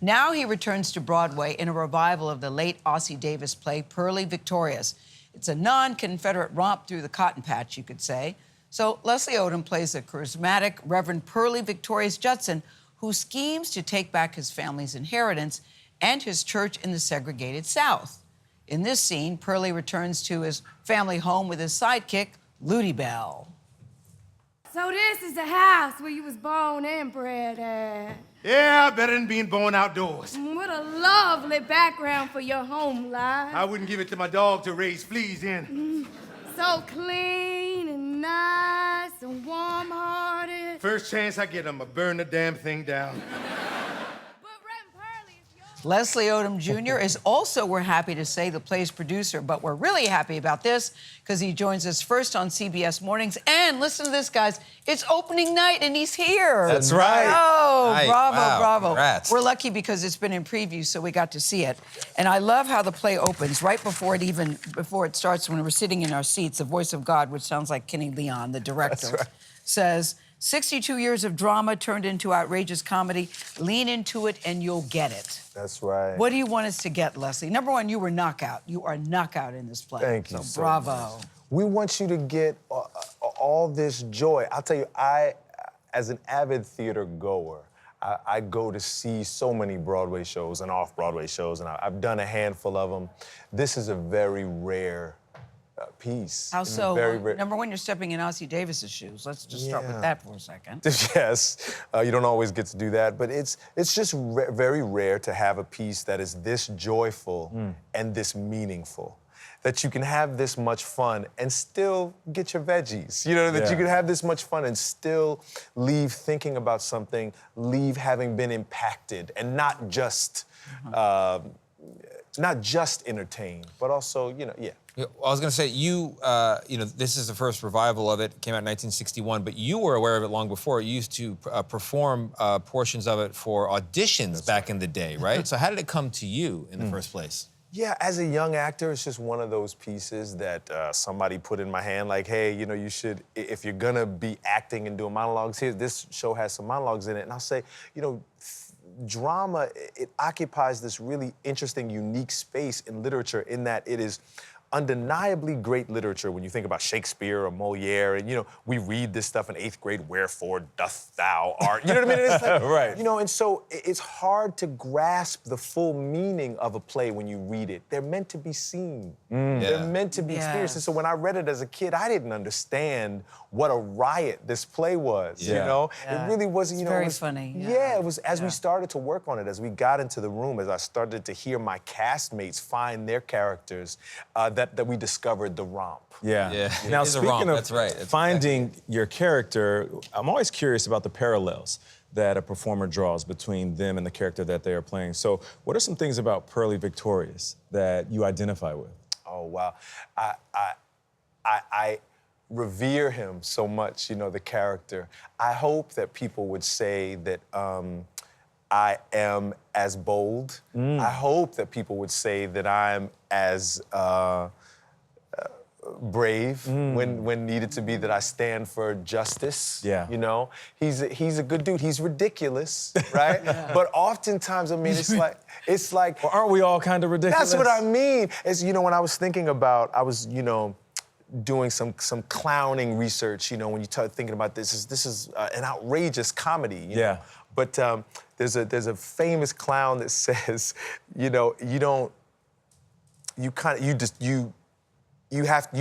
Now he returns to Broadway in a revival of the late Ossie Davis play, Purlie Victorious. It's a non-Confederate romp through the cotton patch, you could say. So Leslie Odom plays a charismatic Reverend Purlie Victorious Judson who schemes to take back his family's inheritance and his church in the segregated South. In this scene, Purlie returns to his family home with his sidekick, Ludi Bell. So this is the house where you was born and bred at. Yeah, better than being born outdoors. What a lovely background for your home life. I wouldn't give it to my dog to raise fleas in. So clean and nice and warm-hearted. First chance I get, I'ma burn the damn thing down. Leslie Odom Jr. is also, we're happy to say, the play's producer, but we're really happy about this because he joins us first on CBS Mornings. And listen to this, guys. It's opening night and he's here. That's right. Oh, Nice. bravo, Wow, bravo. congrats. We're lucky because it's been in preview, so we got to see it. And I love how the play opens right before it starts, when we're sitting in our seats. The voice of God, which sounds like Kenny Leon, the director, says, 62 years of drama turned into outrageous comedy. Lean into it and you'll get it. That's right. What do you want us to get, Leslie? Number one, you were knockout. You are knockout in this play. Thank you so bravo. much. We want you to get all this joy. I'll tell you, as an avid theater goer, I go to see so many Broadway shows and off-Broadway shows, and I've done a handful of them. This is a very rare piece. How so? Very rare. Number one, you're stepping in Ossie Davis's shoes. Let's just start with that for a second. Yes, you don't always get to do that, but it's just very rare to have a piece that is this joyful and this meaningful. That you can have this much fun and still get your veggies. You know, that you can have this much fun and still leave thinking about something, leave having been impacted, and not just entertained, but also, I was going to say, this is the first revival of it. It came out in 1961, but you were aware of it long before. You used to perform portions of it for auditions back in the day, right? So how did it come to you in the first place? Yeah, as a young actor, it's just one of those pieces that somebody put in my hand, like, hey, you should, if you're gonna be acting and doing monologues, here, this show has some monologues in it. And I'll say, drama, it occupies this really interesting, unique space in literature in that it is undeniably great literature when you think about Shakespeare or Moliere, and we read this stuff in 8th grade, wherefore doth thou art, you know what I mean? It's like, right. And so it's hard to grasp the full meaning of a play when you read it. They're meant to be seen. They're meant to be experienced. And so when I read it as a kid, I didn't understand what a riot this play was, It really wasn't, It's very funny. Yeah, it was as we started to work on it, as we got into the room, as I started to hear my castmates find their characters, that we discovered the romp. Yeah. Now, It's a speaking romp, of that's right. finding your character, I'm always curious about the parallels that a performer draws between them and the character that they are playing. So what are some things about Purlie Victorious that you identify with? Oh, wow. I revere him so much, the character. I hope that people would say that I am as bold. I hope that people would say that I'm as brave when needed to be, that I stand for justice. Yeah. He's a good dude. He's ridiculous, right? But oftentimes, it's like. Well, aren't we all kind of ridiculous? That's what I mean. It's, when I was thinking about, doing some clowning research, when you start thinking about this is an outrageous comedy. You know? But there's a famous clown that says, you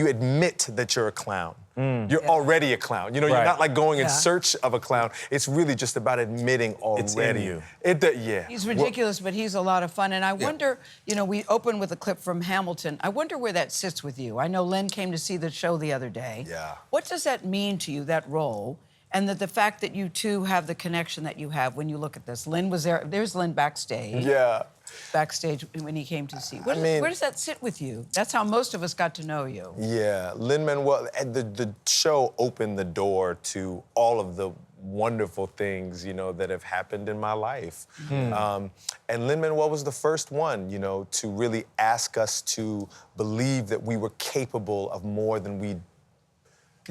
admit that you're a clown. You're already a clown. You're not like going in search of a clown. It's really just about admitting already. It's in you. He's ridiculous, but he's a lot of fun. And I wonder, we open with a clip from Hamilton. I wonder where that sits with you. I know Lynn came to see the show the other day. Yeah. What does that mean to you, that role? And the fact that you two have the connection that you have when you look at this. Lynn was there. There's Lynn backstage. Yeah. Backstage when he came to see. Where does that sit with you? That's how most of us got to know you. Yeah, Lin-Manuel, the show opened the door to all of the wonderful things, that have happened in my life. And Lin-Manuel was the first one, to really ask us to believe that we were capable of more than we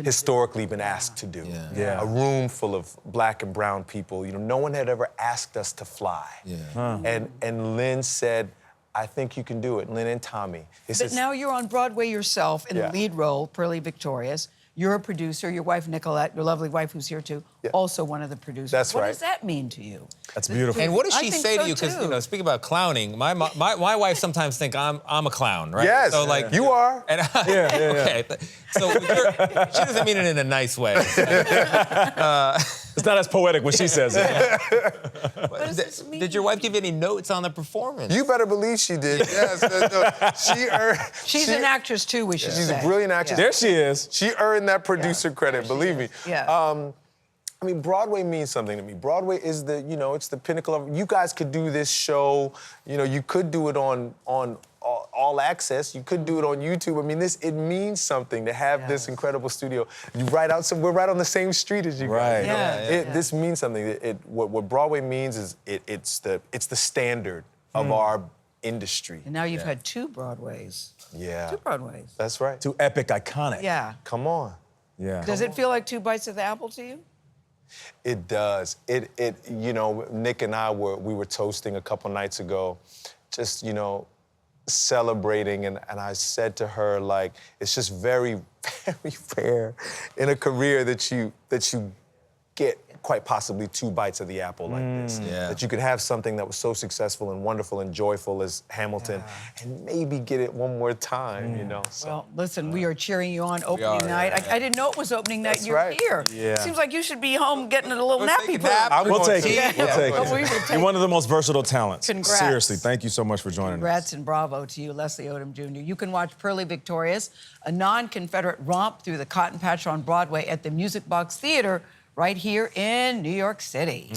historically been asked to do. Yeah. A room full of black and brown people. You know, no one had ever asked us to fly. And Lynn said, I think you can do it. Lynn and Tommy. But now you're on Broadway yourself in the Yeah. lead role, Purlie Victorious. You're a producer. Your wife, Nicolette, your lovely wife who's here too, also one of the producers. That's what right. does that mean to you? That's beautiful. And what does I she think say so, to you? Because, too. you know, speaking about clowning, my wife sometimes think I'm a clown, right? Yes, So, like, you are. And okay. So she doesn't mean it in a nice way. It's not as poetic when she says it. What does this mean? Did your wife give you any notes on the performance? You better believe she did. Yes, no, she earned. She's an actress too, we should She's say. a brilliant actress. There she is. She earned that producer credit, believe me. Yeah. I mean, Broadway means something to me. Broadway is the, you know, it's the pinnacle of. You guys could do this show. You know, you could do it on all access. You could do it on YouTube. I mean, it means something to have this incredible studio. You right out, so we're right on the same street as you guys. Right. You know? Yeah. This means something. What Broadway means is it's the standard of our industry. And now you've had 2 Broadways. Yeah. 2 Broadways. That's right. Too epic, iconic. Yeah. Come on. Yeah. Does it feel like 2 bites of the apple to you? It does. You know, Nick and I we were toasting a couple nights ago, just, you know, celebrating, and I said to her, like, it's just very, very rare in a career that you get quite possibly 2 bites of the apple like this. Yeah. That you could have something that was so successful and wonderful and joyful as Hamilton, and maybe get it one more time, you know. So. Well, listen, we are cheering you on opening night. yeah. I didn't know it was opening night. That's You're right. here. Yeah. Seems like you should be home getting a little Go nappy take a poo. nap. We'll take it. Yeah. We'll take But we will it. take You're one of the most versatile talents. Congrats. Seriously, thank you so much for joining us. Congrats and bravo to you, Leslie Odom Jr. You can watch Purlie Victorious, a non-Confederate romp through the Cotton Patch on Broadway at the Music Box Theater right here in New York City.